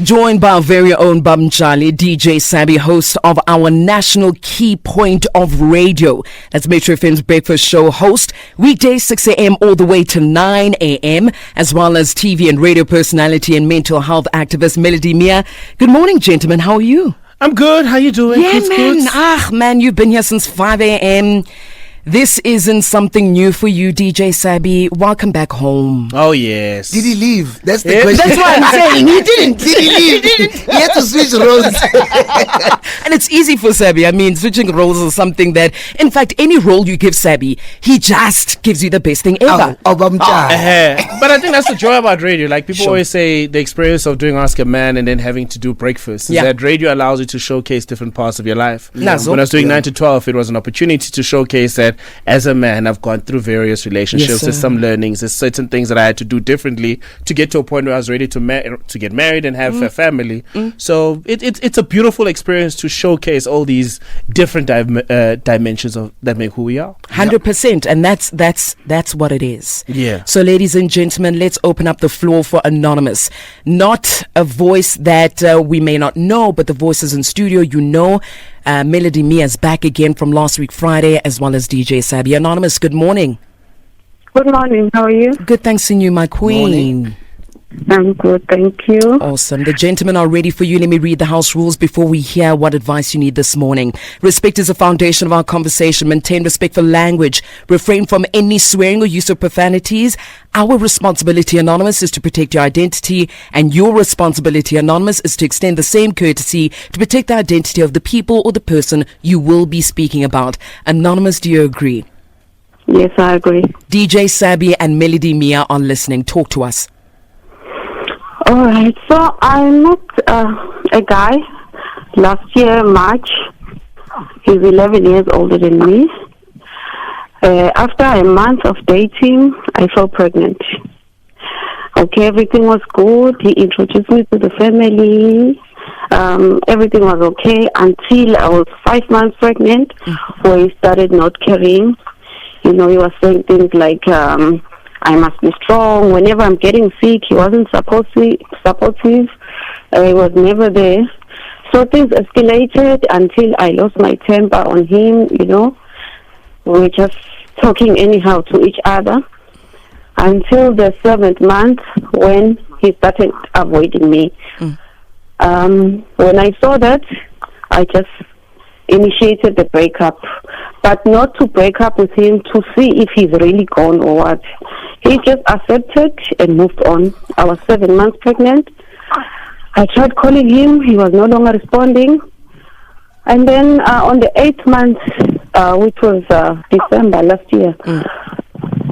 Joined by our very own Babmchali, DJ Sabi, host of our national key point of radio. That's Metro FM's breakfast show host, weekdays 6 a.m. all the way to 9 a.m., as well as TV and radio personality and mental health activist Melody Mia. Good morning, gentlemen. How are you? I'm good. How you doing? Yeah, man. You've been here since 5 a.m. This isn't something new for you, DJ Sabi. Welcome back home. Oh, yes. Did he leave? That's the question. That's what I'm saying. He didn't. Did he leave? He had to switch roles. And it's easy for Sabi. I mean, switching roles is something that, in fact, any role you give Sabi, he just gives you the best thing ever. But I think that's the joy about radio. Like, people always say the experience of doing Ask a Man and then having to do breakfast is that radio allows you to showcase different parts of your life. When I was doing 9 to 12, it was an opportunity to showcase that as a man, I've gone through various relationships. There's some learnings. There's certain things that I had to do differently to get to a point where I was ready to get married and have a family. So it's a beautiful experience to showcase all these different dimensions that make who we are. 100%, and that's what it is. Yeah. So, ladies and gentlemen, let's open up the floor for Anonymous. Not a voice that we may not know, but the voices in studio, you know. Melody Mia's back again from last week Friday, as well as DJ Sabi. Anonymous, good morning. Good morning. How are you? Good, thanks to you, my queen. Morning. I'm good, thank you. Awesome. The gentlemen are ready for you. Let me read the house rules before we hear what advice you need this morning. Respect is the foundation of our conversation. Maintain respectful language. Refrain from any swearing or use of profanities. Our responsibility, Anonymous, is to protect your identity, and your responsibility, Anonymous, is to extend the same courtesy to protect the identity of the people or the person you will be speaking about. Anonymous, do you agree? Yes, I agree. DJ Sabi and Melody Mia are listening. Talk to us. All right. So I met a guy last year, March. He's 11 years older than me. After a month of dating, I fell pregnant. Okay, everything was good. He introduced me to the family. Everything was okay until I was 5 months pregnant, where he started not caring. You know, he was saying things like, I must be strong. Whenever I'm getting sick, he wasn't supportive. He was never there. So things escalated until I lost my temper on him, you know. We were just talking anyhow to each other until the 7th month when he started avoiding me. When I saw that, I just initiated the breakup, but not to break up with him to see if he's really gone or what. He just accepted and moved on. I was 7 months pregnant. I tried calling him. He was no longer responding. And then on the 8th month, which was December last year,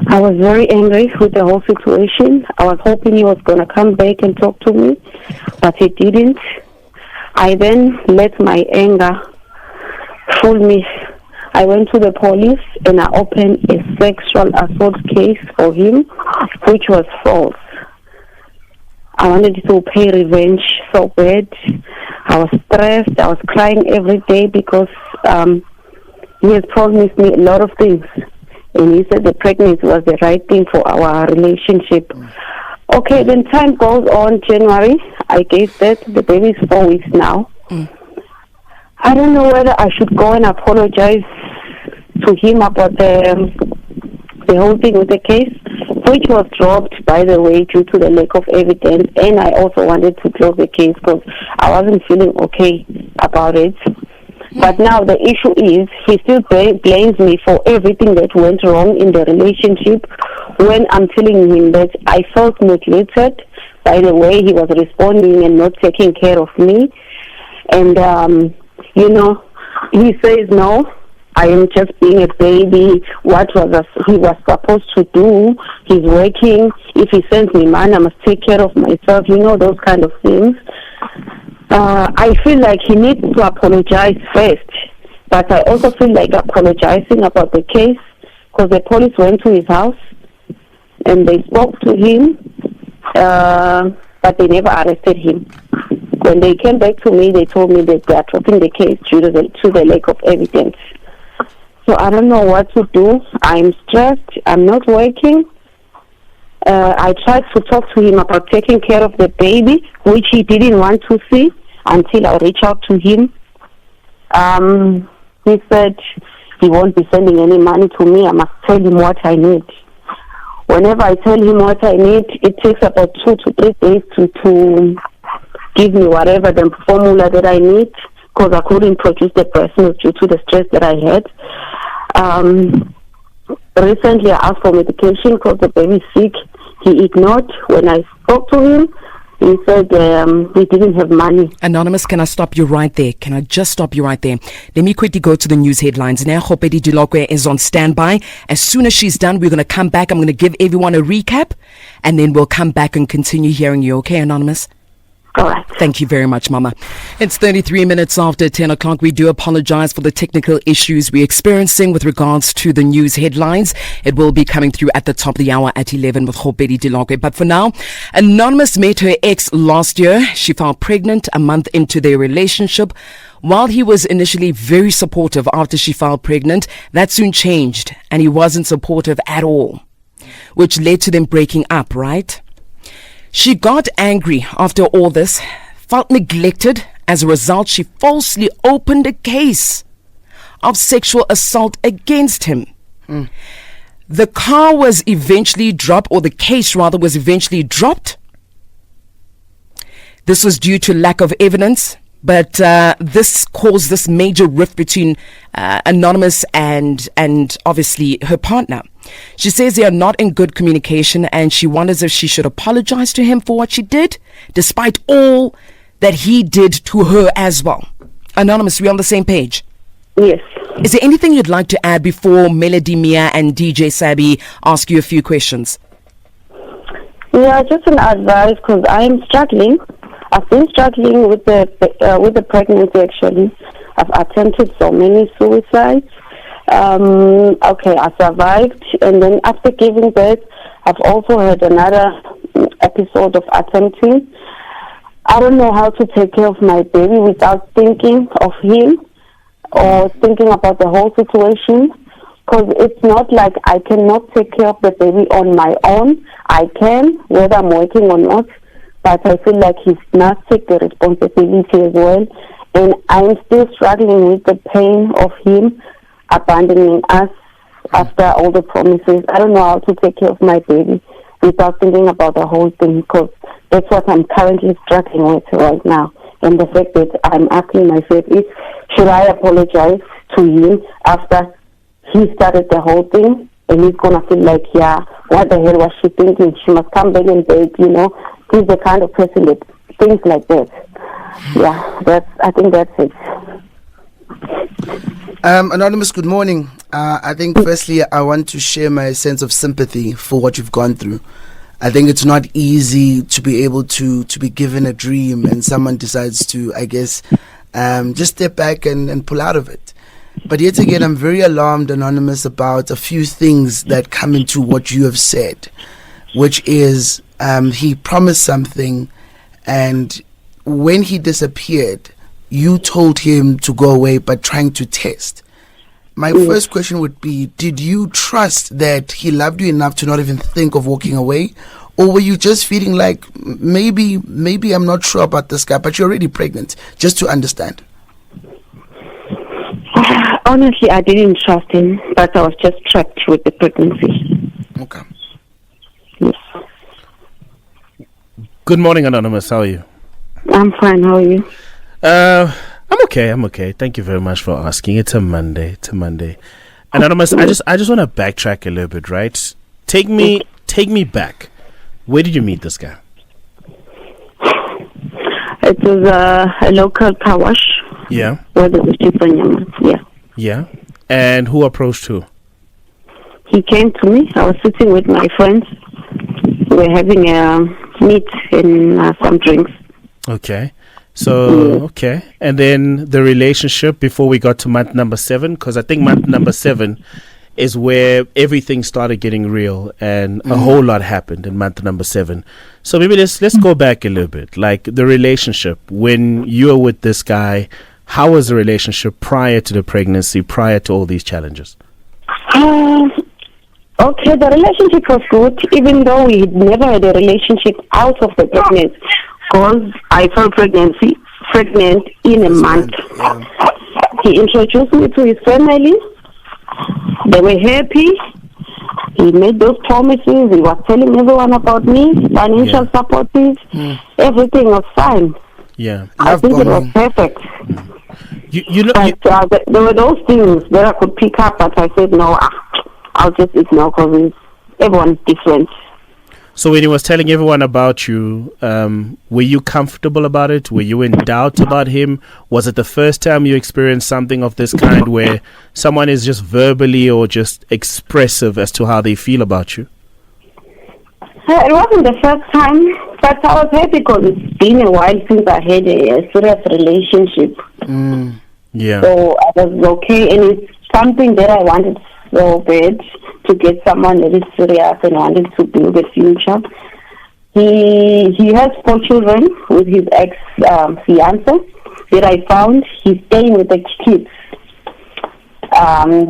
I was very angry with the whole situation. I was hoping he was going to come back and talk to me, but he didn't. I then let my anger fool me. I went to the police and I opened a sexual assault case for him, which was false. I wanted to pay revenge so bad. I was stressed. I was crying every day because he has promised me a lot of things. And he said the pregnancy was the right thing for our relationship. Okay, then time goes on. January, I gave birth. The baby is 4 weeks now. I don't know whether I should go and apologize to him about the whole thing with the case, which was dropped, by the way, due to the lack of evidence. And I also wanted to close the case because I wasn't feeling okay about it. But now the issue is he still blames me for everything that went wrong in the relationship when I'm telling him that I felt neglected by the way he was responding and not taking care of me. And you know, he says, no, I am just being a baby. What he was supposed to do? He's working. If he sends me money, I must take care of myself. You know, those kind of things. I feel like he needs to apologize first. But I also feel like apologizing about the case because the police went to his house and they spoke to him, but they never arrested him. When they came back to me, they told me that they are dropping the case due to the lack of evidence. So I don't know what to do. I'm stressed. I'm not working. I tried to talk to him about taking care of the baby, which he didn't want to see until I reached out to him. He said he won't be sending any money to me. I must tell him what I need. Whenever I tell him what I need, it takes about 2 to 3 days to give me whatever the formula that I need, because I couldn't produce the breast milk due to the stress that I had. Recently, I asked for medication because the baby is sick. He ignored. When I spoke to him, he said he didn't have money. Anonymous, can I stop you right there? Can I just stop you right there? Let me quickly go to the news headlines. Now, Khopedi Dilokwe is on standby. As soon as she's done, we're going to come back. I'm going to give everyone a recap, and then we'll come back and continue hearing you. Okay, Anonymous? All right. Thank you very much, Mama. It's 33 minutes after 10 o'clock. We do apologize for the technical issues we're experiencing with regards to the news headlines. It will be coming through at the top of the hour at 11 with Khopedi Dilokwe. But for now, Anonymous met her ex last year. She fell pregnant a month into their relationship. While he was initially very supportive after she fell pregnant, that soon changed and he wasn't supportive at all, which led to them breaking up, right? She got angry after all this, felt neglected. As a result, she falsely opened a case of sexual assault against him. The car was eventually dropped, or the case rather was eventually dropped. This was due to lack of evidence, but this caused this major rift between Anonymous and obviously her partner. She says they are not in good communication and she wonders if she should apologize to him for what she did, despite all that he did to her as well. Anonymous, we on the same page? Yes. Is there anything you'd like to add before Melody Mia and DJ Sabi ask you a few questions? Yeah, just an advice, because I am struggling. I've been struggling with the pregnancy, actually. I've attempted so many suicides. Okay, I survived, and then after giving birth, I've also had another episode of attempting. I don't know how to take care of my baby without thinking of him or thinking about the whole situation, because it's not like I cannot take care of the baby on my own. I can, whether I'm working or not, but I feel like he must take the responsibility as well, and I'm still struggling with the pain of him abandoning us after all the promises. I don't know how to take care of my baby without thinking about the whole thing, because that's what I'm currently struggling with right now. And the fact that I'm asking myself is, should I apologize to him after he started the whole thing? And he's going to feel like, yeah, what the hell was she thinking? She must come back and beg, you know. He's the kind of person that thinks like that. Yeah, I think that's it. Anonymous, good morning. I think firstly I want to share my sense of sympathy for what you've gone through. I think it's not easy to be able to be given a dream and someone decides to, I guess, just step back and pull out of it. But yet again, I'm very alarmed, Anonymous, about a few things that come into what you have said, which is he promised something, and when he disappeared, you told him to go away, but trying to test. My first question would be, did you trust that he loved you enough to not even think of walking away? Or were you just feeling like, maybe I'm not sure about this guy, but you're already pregnant, just to understand? Honestly, I didn't trust him, but I was just trapped with the pregnancy. Okay. Yes. Good morning, Anonymous. How are you? I'm fine. How are you? I'm okay. Thank you very much for asking. It's a Monday. Anonymous, I just want to backtrack a little bit, right? Take me back. Where did you meet this guy? It was a local car wash. Yeah. Where there was yeah. Yeah. And who approached who? He came to me. I was sitting with my friends. We were having a meet and some drinks. Okay. So, okay. And then the relationship before we got to month number 7, because I think month number 7 is where everything started getting real and a whole lot happened in month number 7. So maybe let's go back a little bit. Like the relationship, when you were with this guy, how was the relationship prior to the pregnancy, prior to all these challenges? Okay, the relationship was good, even though we never had a relationship out of the pregnancy, because I fell pregnant in a month. Yeah. He introduced me to his family. They were happy. He made those promises. He was telling everyone about me, financial support. Everything was fine. Yeah, I think it was perfect. There were those things that I could pick up, but I said no. I'll just ignore because everyone's different. So when he was telling everyone about you, were you comfortable about it? Were you in doubt about him? Was it the first time you experienced something of this kind where someone is just verbally or just expressive as to how they feel about you? It wasn't the first time, but I was happy because it's been a while since I had a serious relationship. Yeah. So I was okay, and it's something that I wanted so bad, to get someone that is serious and wanted to build a future. He has 4 children with his ex-fiancé that I found. He's staying with the kids.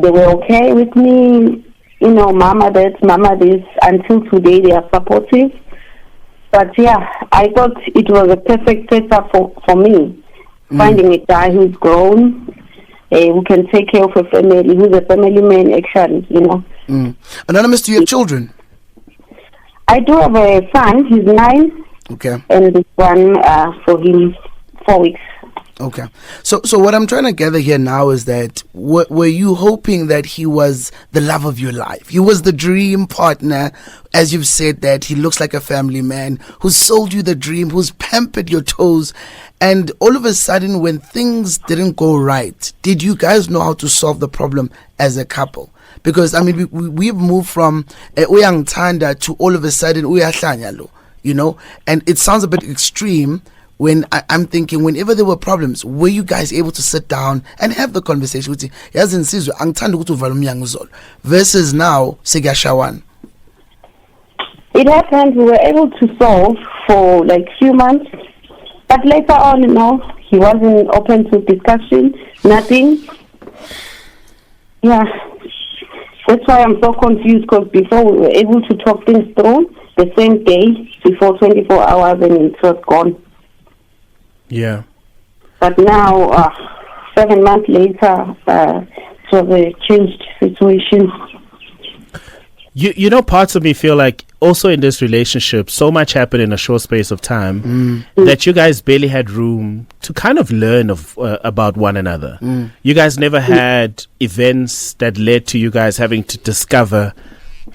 They were okay with me, mama this, until today they are supportive. But yeah, I thought it was a perfect setup for me, finding a guy who's grown, who can take care of a family, who's a family man, actually, Anonymous, do you have children? I do have a son. He's 9. Okay. And this one for him 4 weeks. Okay. So what I'm trying to gather here now is that were you hoping that he was the love of your life? He was the dream partner, as you've said, that he looks like a family man who sold you the dream, who's pampered your toes. And all of a sudden, when things didn't go right, did you guys know how to solve the problem as a couple? Because, I mean, we've moved from uyangithanda to all of a sudden uyahlanya lo, and it sounds a bit extreme. When I'm thinking, whenever there were problems, were you guys able to sit down and have the conversation with him? Versus now, Sigashawan. It happened, we were able to solve for like few months, but later on, he wasn't open to discussion, nothing. Yeah, that's why I'm so confused, because before we were able to talk things through the same day, before 24 hours, and it was gone. Yeah. But now, 7 months later, it was a changed situation. Parts of me feel like also in this relationship, so much happened in a short space of time that you guys barely had room to kind of learn about one another. You guys never had events that led to you guys having to discover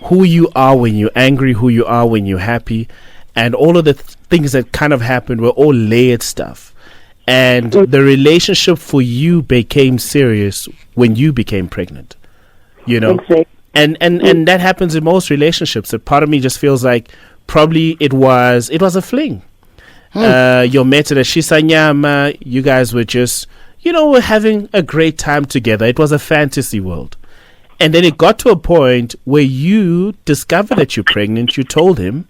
who you are when you're angry, who you are when you're happy. And all of the things that kind of happened were all layered stuff. And the relationship for you became serious when you became pregnant, Exactly. And that happens in most relationships. A part of me just feels like probably it was a fling. You met at a shisanyama. You guys were just, were having a great time together. It was a fantasy world. And then it got to a point where you discovered that you're pregnant. You told him.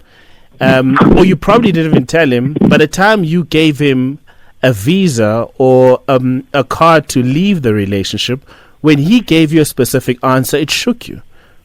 Or you probably didn't even tell him. By the time you gave him a visa or a card to leave the relationship, when he gave you a specific answer, it shook you.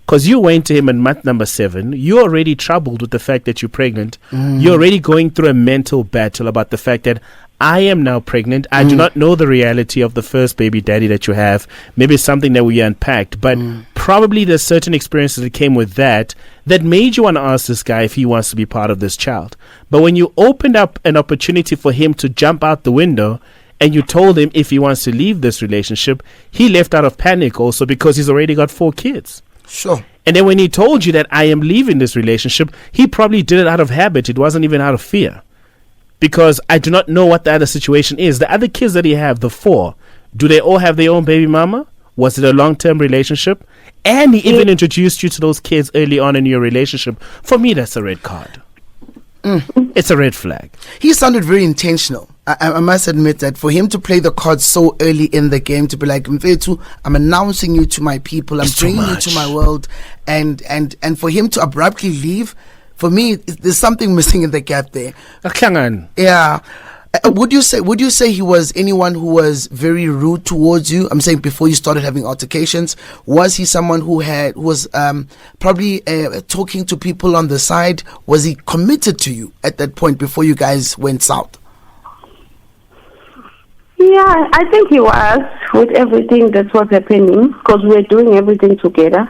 Because you went to him in month number 7. You're already troubled with the fact that you're pregnant. You're already going through a mental battle about the fact that I am now pregnant. I do not know the reality of the first baby daddy that you have. Maybe it's something that we unpacked, but probably there's certain experiences that came with that made you want to ask this guy if he wants to be part of this child. But when you opened up an opportunity for him to jump out the window and you told him if he wants to leave this relationship, he left out of panic also because he's already got 4 kids. Sure. And then when he told you that I am leaving this relationship, he probably did it out of habit. It wasn't even out of fear. Because I do not know what the other situation is. The other kids that he have, the 4, do they all have their own baby mama? Was it a long-term relationship? And he even introduced you to those kids early on in your relationship. For me, that's a red card. It's a red flag. He sounded very intentional. I must admit that for him to play the cards so early in the game, to be like, Mfethu, I'm announcing you to my people, I'm bringing you to my world, and for him to abruptly leave, for me, there's something missing in the gap there. Aklangan. Yeah. Would you say he was anyone who was very rude towards you? I'm saying before you started having altercations, was he someone who was probably talking to people on the side? Was he committed to you at that point before you guys went south? Yeah, I think he was with everything that was happening because we're doing everything together.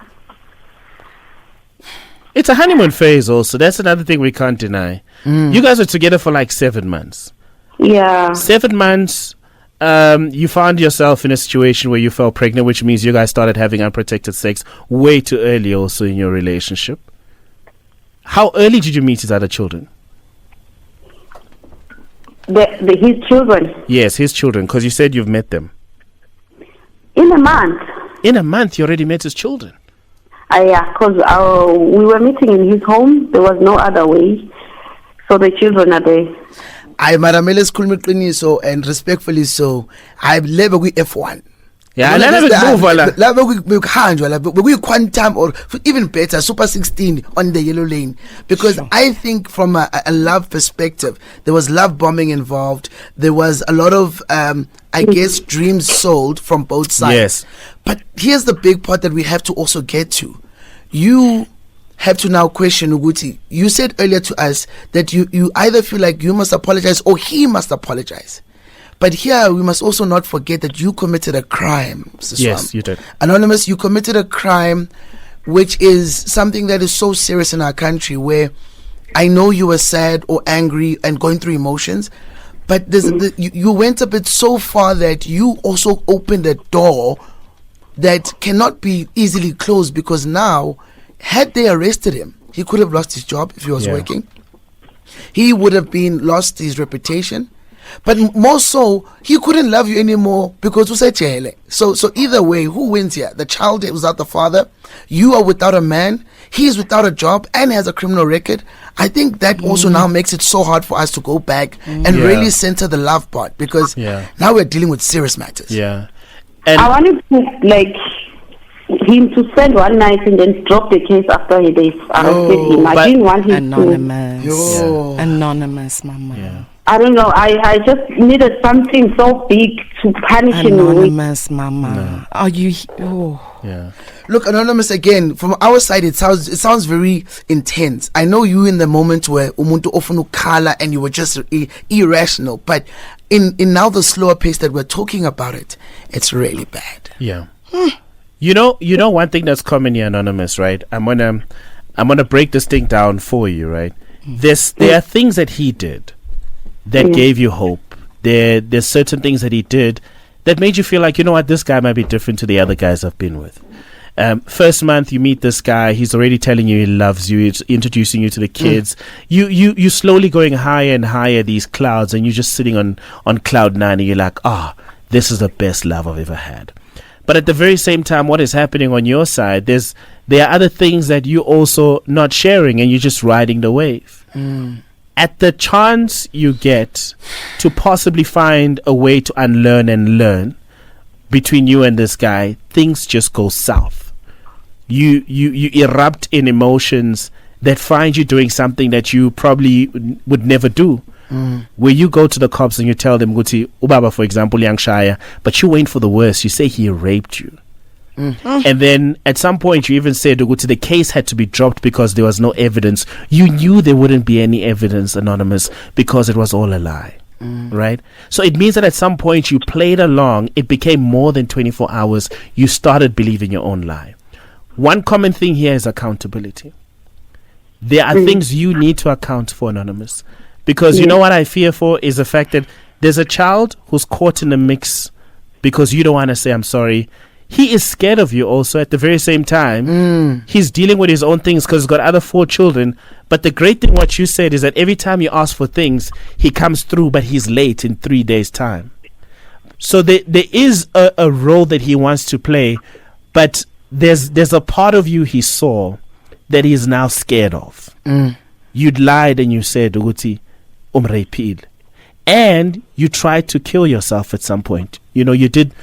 It's a honeymoon phase also. That's another thing we can't deny. You guys were together for like 7 months. Yeah. 7 months, you found yourself in a situation where you fell pregnant, which means you guys started having unprotected sex way too early also in your relationship. How early did you meet his other children? His children? Yes, his children, because you said you've met them. In a month. In a month, you already met his children? Yeah, because we were meeting in his home. There was no other way. So the children are there. I marameles kulmiqiniso so and respectfully so. I live with F1. Yeah, we quantum or even better, Super 16 on the yellow lane. Because I think from a love perspective, there was love bombing involved. There was a lot of, I guess, dreams sold from both sides. Yes. But here's the big part that we have to also get to. You have to now question Uguti. You said earlier to us that you either feel like you must apologize or he must apologize. But here we must also not forget that you committed a crime. Yes, you did. Anonymous, you committed a crime which is something that is so serious in our country, where I know you were sad or angry and going through emotions, but you went a bit so far that you also opened a door that cannot be easily closed, because now, had they arrested him, he could have lost his job if he was working. He would have lost his reputation. But more so, he couldn't love you anymore because you said chele. So either way, who wins here? The child without the father, you are without a man, he is without a job and has a criminal record. I think that also now makes it so hard for us to go back and really center the love part, because now we're dealing with serious matters. Yeah. And I wanted to him to spend one night and then drop the case after they arrested him. I didn't want him Anonymous, mama. Yeah. I don't know. I just needed something so big to punish him with. Anonymous, mama. No. Are you? Yeah. Look, Anonymous, again, from our side, it sounds very intense. I know you in the moment where umuntu ofunu kala and you were just irrational, but in now the slower pace that we're talking about it, it's really bad. Yeah. You know one thing that's common here, Anonymous, right? I'm gonna break this thing down for you, right? There are things that he did that gave you hope. There's certain things that he did that made you feel like, you know what, this guy might be different to the other guys I've been with. First month you meet this guy, he's already telling you he loves you, he's introducing you to the kids. You slowly going higher and higher these clouds, and you're just sitting on cloud 9 and you're like, this is the best love I've ever had. But at the very same time, what is happening on your side, there are other things that you're also not sharing, and you're just riding the wave. At the chance you get to possibly find a way to unlearn and learn between you and this guy, things just go south. You erupt in emotions that find you doing something that you probably would never do. Where you go to the cops and you tell them, Guti, Ubaba, for example, Yangshaya, but you wait for the worst. You say he raped you. And then at some point you even said, Guti, the case had to be dropped because there was no evidence. You knew there wouldn't be any evidence, Anonymous, because it was all a lie. Right? So it means that at some point you played along. It became more than 24 hours. You started believing your own lie. One common thing here is accountability. There are things you need to account for, Anonymous. Because you know what I fear for is the fact that there's a child who's caught in the mix because you don't want to say I'm sorry. He is scared of you also at the very same time. He's dealing with his own things because he's got other 4 children. But the great thing what you said is that every time you ask for things, he comes through, but he's late in 3 days' time. So there is a role that he wants to play, but there's a part of you he saw that he's now scared of. You'd lied and you said, Uguti, umrepil. And you tried to kill yourself at some point. You know, you did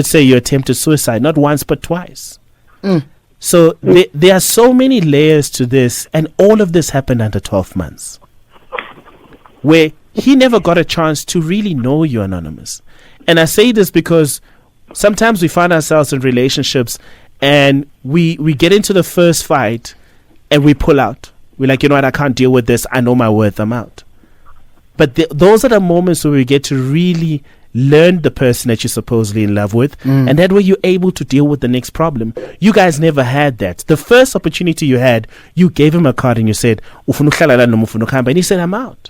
say you attempted suicide, not once but twice. So there are so many layers to this, and all of this happened under 12 months. Where he never got a chance to really know you, Anonymous. And I say this because sometimes we find ourselves in relationships and we get into the first fight and we pull out. We're like, you know what, I can't deal with this. I know my worth, I'm out. But those are the moments where we get to really learn the person that you're supposedly in love with, and that way you're able to deal with the next problem. You guys never had that. The first opportunity you had, you gave him a card and you said, and he said, I'm out.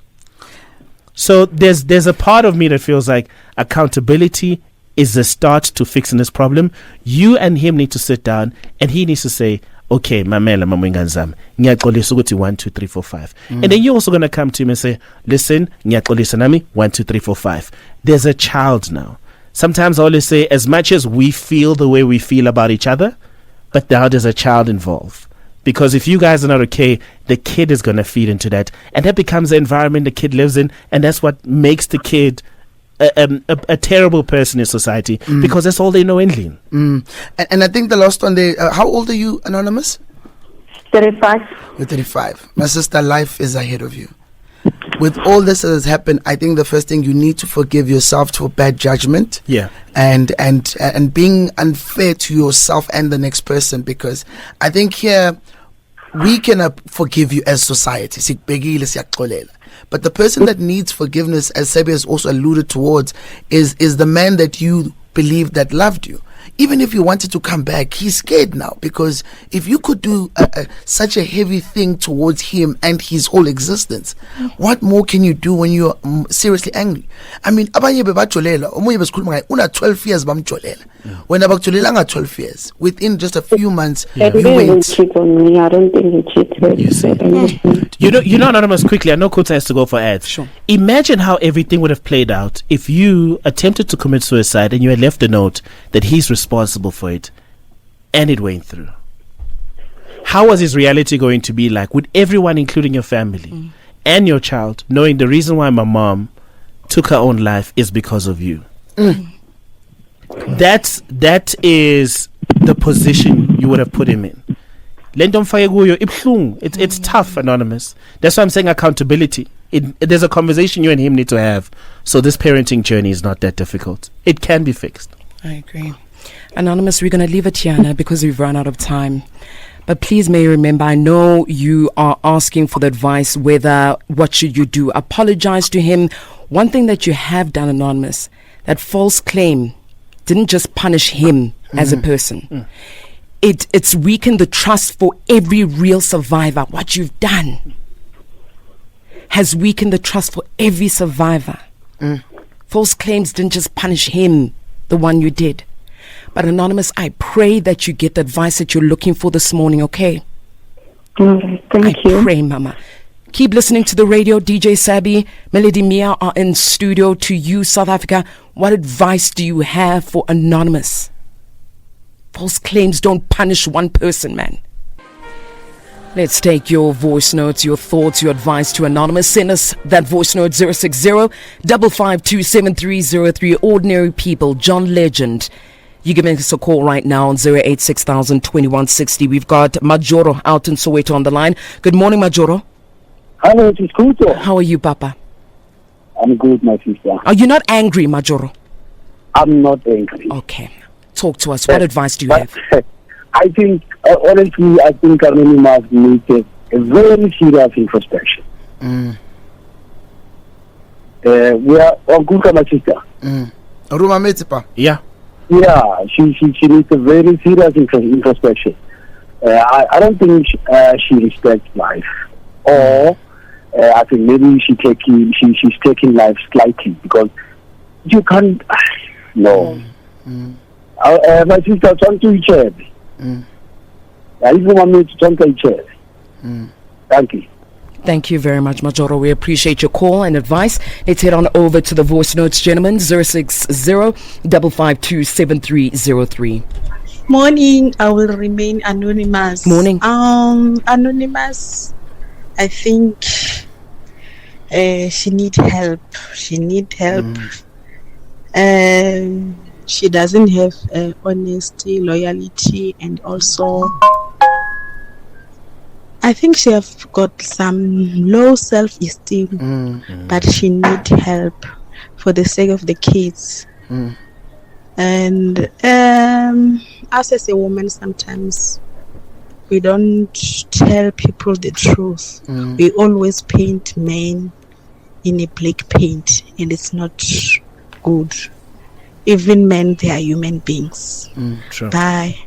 So there's a part of me that feels like accountability is the start to fixing this problem. You and him need to sit down and he needs to say, okay, mamela mamwenganzam, ngiyaxolisa ukuthi 1 2 3 4 5. And then you're also going to come to him and say, listen, ngiyaxolisa nami 1 2 3 4 5. There's a child now. Sometimes I always say, as much as we feel the way we feel about each other, but now there's a child involved. Because if you guys are not okay, the kid is going to feed into that. And that becomes the environment the kid lives in. And that's what makes the kid a terrible person in society, because that's all they know in Lean. And I think the last one there, how old are you, Anonymous? 35. You're 35. My sister, life is ahead of you. With all this that has happened, I think the first thing, you need to forgive yourself for bad judgment. Yeah. And being unfair to yourself and the next person, because I think here we cannot forgive you as society. But the person that needs forgiveness, as Sebi has also alluded towards, is the man that you believe that loved you. Even if you wanted to come back, he's scared now, because if you could do such a heavy thing towards him and his whole existence, what more can you do when you're seriously angry? I mean, abanye bebajolela, omunye besikhuluma ngaye una 12 years bamjolela. When abakujolela 12 years, within just a few months, you went. Cheat on me. I don't think he cheated. You see. You know, Anonymous, quickly, I know Kota has to go for ads. Sure. Imagine how everything would have played out if you attempted to commit suicide and you had left a note that he's responsible for it, and it went through. How was his reality going to be like, with everyone, including your family and your child, knowing the reason why my mom took her own life is because of you? That is the position you would have put him in. It's tough, Anonymous. That's why I'm saying accountability. There's a conversation you and him need to have. So this parenting journey is not that difficult. It can be fixed. I agree. Anonymous, we're going to leave it here now because we've run out of time. But please may you remember, I know you are asking for the advice whether what should you do. Apologize to him. One thing that you have done, Anonymous, that false claim didn't just punish him as a person. It's weakened the trust for every real survivor. What you've done has weakened the trust for every survivor. False claims didn't just punish him, the one you did. But Anonymous, I pray that you get the advice that you're looking for this morning, okay? All right, thank you. I pray, Mama. Keep listening to the radio. DJ Sabi, Melody Mia are in studio. To you, South Africa, what advice do you have for Anonymous? False claims don't punish one person, man. Let's take your voice notes, your thoughts, your advice to Anonymous. Send us that voice note 060-552-7303. Ordinary people, John Legend. You can make us a call right now on 086-2160. We've got Majoro out in Soweto on the line. Good morning, Majoro. Hello, it is Kuto. How are you, Papa? I'm good, my sister. Are you not angry, Majoro? I'm not angry. Okay. Talk to us. What advice do you have? I think, honestly, Anonymous needs a very serious introspection. We are good, my sister. Yeah. Yeah, she needs a very serious introspection. I don't think she respects life, or I think maybe she's taking life slightly, because you can't. No. My sister, turn to each other. I even want me to turn to each other. Thank you. Thank you very much, Majoro. We appreciate your call and advice. Let's head on over to the voice notes, gentlemen. 060-552-7303. Morning. I will remain anonymous. Morning. Anonymous. I think she needs help. She doesn't have honesty, loyalty, and also I think she have got some low self-esteem, but she need help for the sake of the kids. And us as a woman, sometimes we don't tell people the truth. We always paint men in a black paint, and it's not good. Even men, they are human beings. Sure. Bye.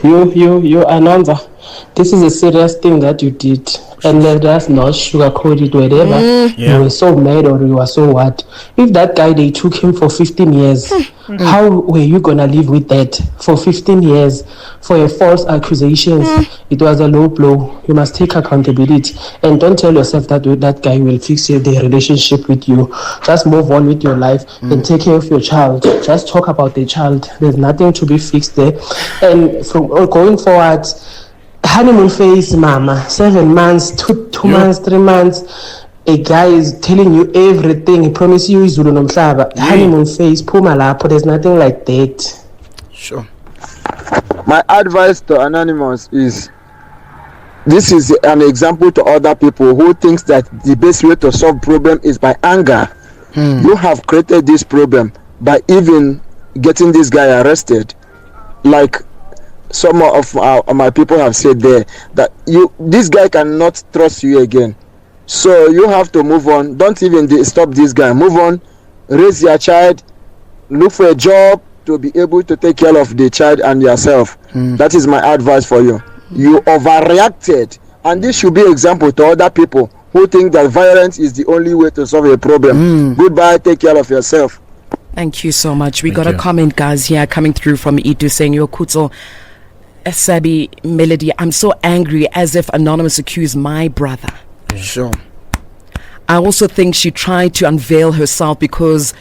You Ananza, this is a serious thing that you did, and let us not sugarcoat it. Whatever you were so mad or you were so what, if that guy, they took him for 15 years, how were you gonna live with that for 15 years for a false accusations? It was a low blow. You must take accountability, and don't tell yourself that that guy will fix the relationship with you. Just move on with your life and take care of your child. Just talk about the child. There's nothing to be fixed there. And from going forward, honeymoon phase, mama, 7 months, two months, 3 months. A guy is telling you everything. He promises you Zulu nomhlaba. Honeymoon phase, puma lapho. There's nothing like that. Sure. My advice to Anonymous is, this is an example to other people who thinks that the best way to solve problem is by anger. You have created this problem by even getting this guy arrested. Like some of my people have said there, that this guy cannot trust you again. So you have to move on. Don't even stop this guy. Move on, raise your child, look for a job to be able to take care of the child and yourself. That is my advice for you. You overreacted, and this should be an example to other people who think that violence is the only way to solve a problem. Goodbye, take care of yourself. Thank you so much. We got a comment, guys, here coming through from Itu saying, Yo Kutso, Sabi Melody, I'm so angry, as if Anonymous accused my brother. Sure. I also think she tried to unveil herself, because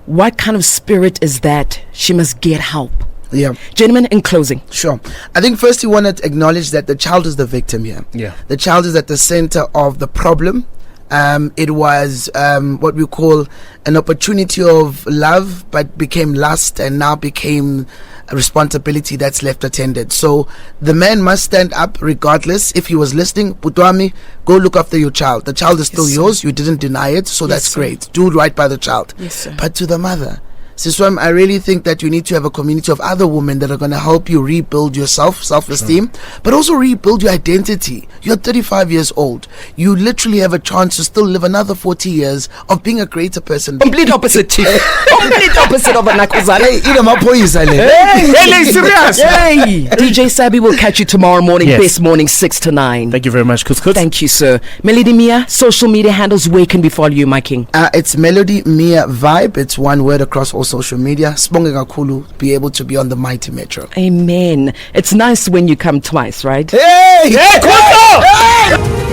what kind of spirit is that? She must get help. Yeah. Gentlemen, in closing. Sure. I think first you want to acknowledge that the child is the victim here. Yeah. The child is at the center of the problem. It was what we call an opportunity of love, but became lust, and now became a responsibility that's left attended. So the man must stand up regardless. If he was listening, Putwami, go look after your child. The child is still yours. You didn't deny it, so that's great. Do right by the child. Yes, sir. But to the mother, Siswam, I really think that you need to have a community of other women that are going to help you rebuild yourself, self-esteem, but also rebuild your identity. You're 35 years old. You literally have a chance to still live another 40 years of being a greater person. Complete opposite, Chief. Complete opposite of Anakuzane. Hey, serious. Hey, DJ Sabi will catch you tomorrow morning, best morning, 6 to 9. Thank you very much, Kuts. Thank you, sir. Melody Mia, social media handles, where can we follow you, my king? It's Melody Mia Vibe. It's one word across all social media. Sibonge kakhulu, be able to be on the Mighty Metro. Amen. It's nice when you come twice, right? Hey! Hey, Kuts! Hey!